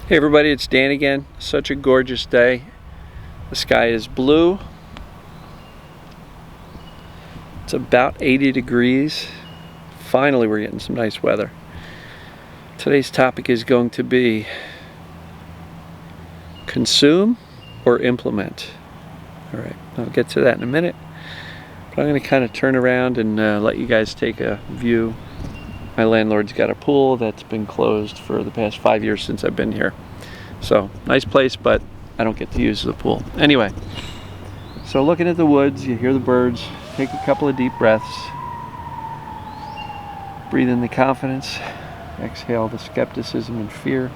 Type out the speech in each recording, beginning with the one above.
Hey everybody, it's Dan again. Such a gorgeous day. The sky is blue. It's about 80 degrees. Finally, we're getting some nice weather. Today's topic is going to be consume or implement. All right, I'll get to that in a minute. But I'm going to kind of turn around and let you guys take a view. My landlord's got a pool that's been closed for the past 5 years since I've been here. So, nice place, but I don't get to use the pool. Anyway, so looking at the woods, you hear the birds, take a couple of deep breaths. Breathe in the confidence, exhale the skepticism and fear.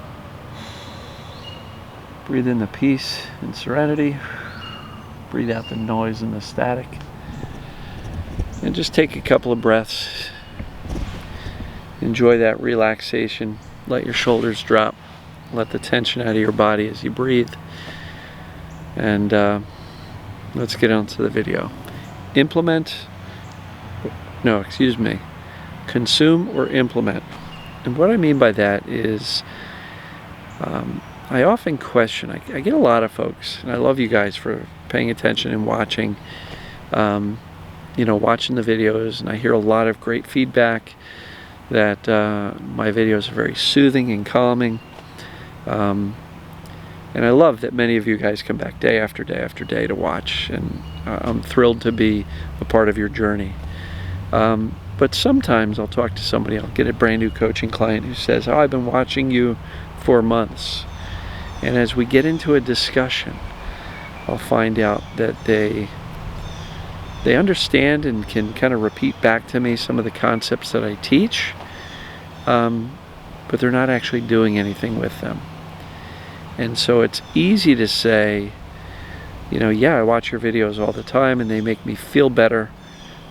Breathe in the peace and serenity. Breathe out the noise and the static. And just take a couple of breaths. Enjoy that relaxation. Let your shoulders drop. Let the tension out of your body as you breathe. And let's get on to the video. Consume or implement. And what I mean by that is I often question, I get a lot of folks, and I love you guys for paying attention and watching, watching the videos, and I hear a lot of great feedback that my videos are very soothing and calming. And I love that many of you guys come back day after day after day to watch, and I'm thrilled to be a part of your journey. But sometimes I'll talk to somebody, I'll get a brand new coaching client who says, "Oh, I've been watching you for months." And as we get into a discussion, I'll find out that they understand and can kind of repeat back to me some of the concepts that I teach, but they're not actually doing anything with them. And so it's easy to say, yeah, I watch your videos all the time and they make me feel better,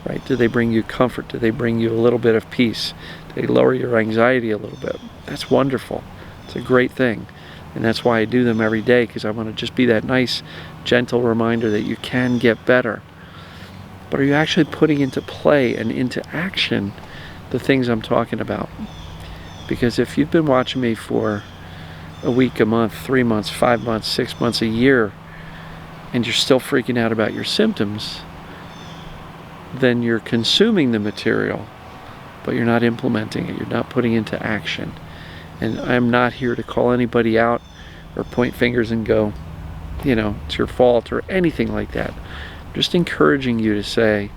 right? Do they bring you comfort? Do they bring you a little bit of peace? Do they lower your anxiety a little bit? That's wonderful. It's a great thing. And that's why I do them every day, because I want to just be that nice, gentle reminder that you can get better. But are you actually putting into play and into action the things I'm talking about? Because if you've been watching me for a week, a month, 3 months, 5 months, 6 months, a year, and you're still freaking out about your symptoms, then you're consuming the material, but you're not implementing it. You're not putting into action. And I'm not here to call anybody out or point fingers and go, it's your fault or anything like that. Just encouraging you to say,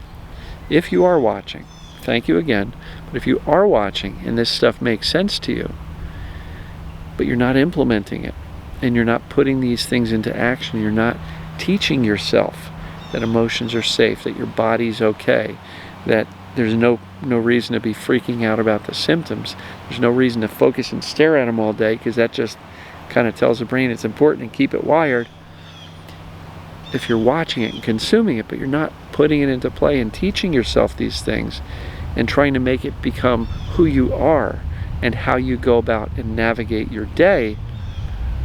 if you are watching, thank you again, but if you are watching and this stuff makes sense to you, but you're not implementing it, and you're not putting these things into action, you're not teaching yourself that emotions are safe, that your body's okay, that there's no reason to be freaking out about the symptoms, there's no reason to focus and stare at them all day, because that just kind of tells the brain it's important and keep it wired. If you're watching it and consuming it, but you're not putting it into play and teaching yourself these things and trying to make it become who you are and how you go about and navigate your day,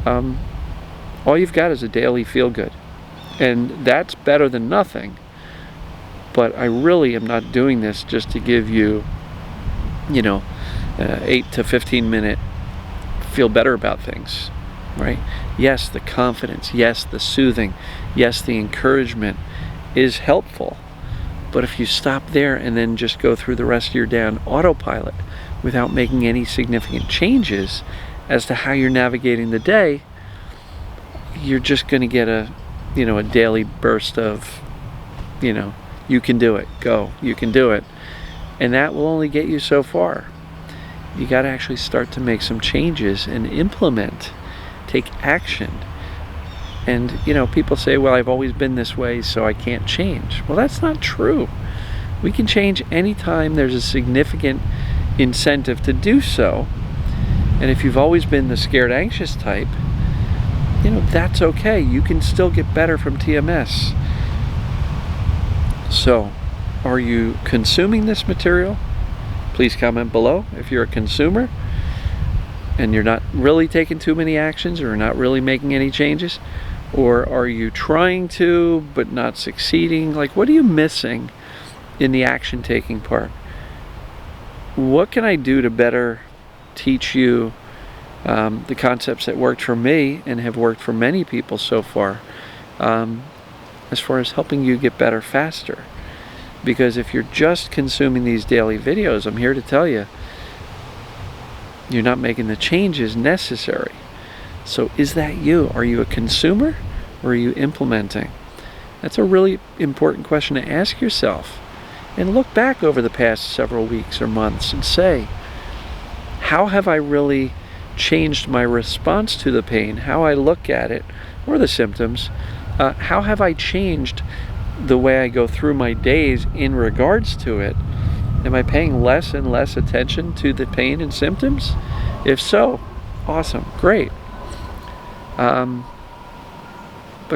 all you've got is a daily feel-good. And that's better than nothing. But I really am not doing this just to give you, 8 to 15 minute feel better about things, right? Yes, the confidence, yes, the soothing, yes, the encouragement is helpful. But if you stop there and then just go through the rest of your day on autopilot without making any significant changes as to how you're navigating the day, you're just going to get a daily burst of, you can do it, go, you can do it. And that will only get you so far. You got to actually start to make some changes and implement, take action. And, people say, well, I've always been this way, so I can't change. Well, that's not true. We can change anytime there's a significant incentive to do so. And if you've always been the scared, anxious type, that's okay. You can still get better from TMS. So, are you consuming this material? Please comment below if you're a consumer and you're not really taking too many actions or not really making any changes. Or are you trying to but not succeeding? Like, what are you missing in the action taking part? What can I do to better teach you The concepts that worked for me and have worked for many people so far, as far as helping you get better faster. Because if you're just consuming these daily videos, I'm here to tell you, you're not making the changes necessary. So is that you? Are you a consumer or are you implementing? That's a really important question to ask yourself. And look back over the past several weeks or months and say, how have I really changed my response to the pain, how I look at it, or the symptoms? How have I changed the way I go through my days in regards to it? Am I paying less and less attention to the pain and symptoms? If so, awesome, great. But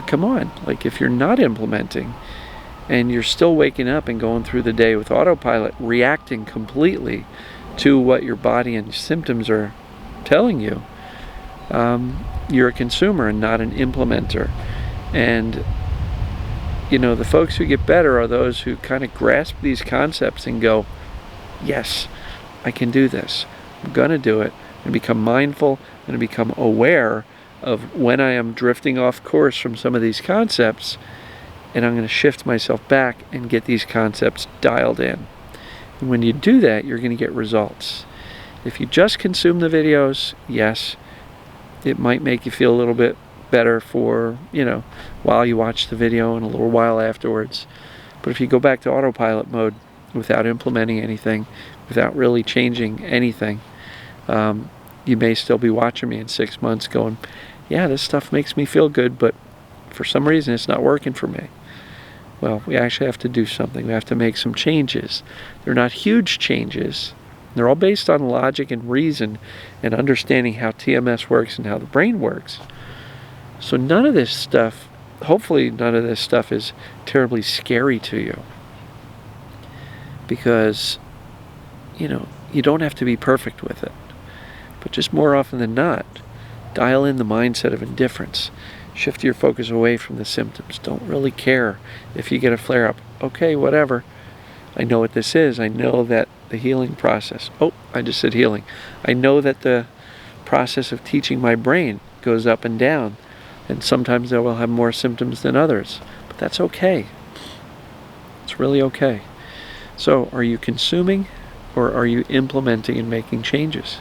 come on, like if you're not implementing and you're still waking up and going through the day with autopilot, reacting completely to what your body and symptoms are telling you, you're a consumer and not an implementer. And you know, the folks who get better are those who kind of grasp these concepts and go, yes, I can do this. I'm going to do it. And become mindful and become aware of when I am drifting off course from some of these concepts, and I'm going to shift myself back and get these concepts dialed in. And when you do that, you're going to get results. If you just consume the videos, yes, it might make you feel a little bit better for, you know, while you watch the video and a little while afterwards. But if you go back to autopilot mode without implementing anything, without really changing anything, you may still be watching me in 6 months going, yeah, this stuff makes me feel good, but for some reason it's not working for me. Well, we actually have to do something. We have to make some changes. They're not huge changes. They're all based on logic and reason and understanding how TMS works and how the brain works. So none of this stuff, hopefully none of this stuff is terribly scary to you. Because, you know, you don't have to be perfect with it. But just more often than not, dial in the mindset of indifference. Shift your focus away from the symptoms. Don't really care if you get a flare-up. Okay, whatever. I know what this is. I know that the healing process. Oh, I just said healing. I know that the process of teaching my brain goes up and down. And sometimes I will have more symptoms than others. But that's okay. It's really okay. So, are you consuming or are you implementing and making changes?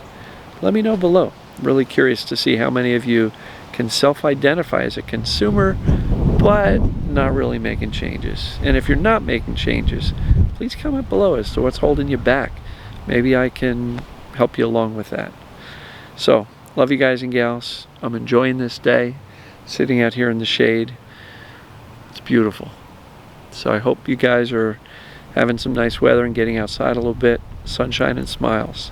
Let me know below. I'm really curious to see how many of you can self-identify as a consumer, but not really making changes. And if you're not making changes, please comment below as to what's holding you back. Maybe I can help you along with that. So, love you guys and gals. I'm enjoying this day, sitting out here in the shade. It's beautiful. So I hope you guys are having some nice weather and getting outside a little bit, sunshine and smiles.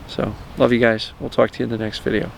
So, love you guys. We'll talk to you in the next video.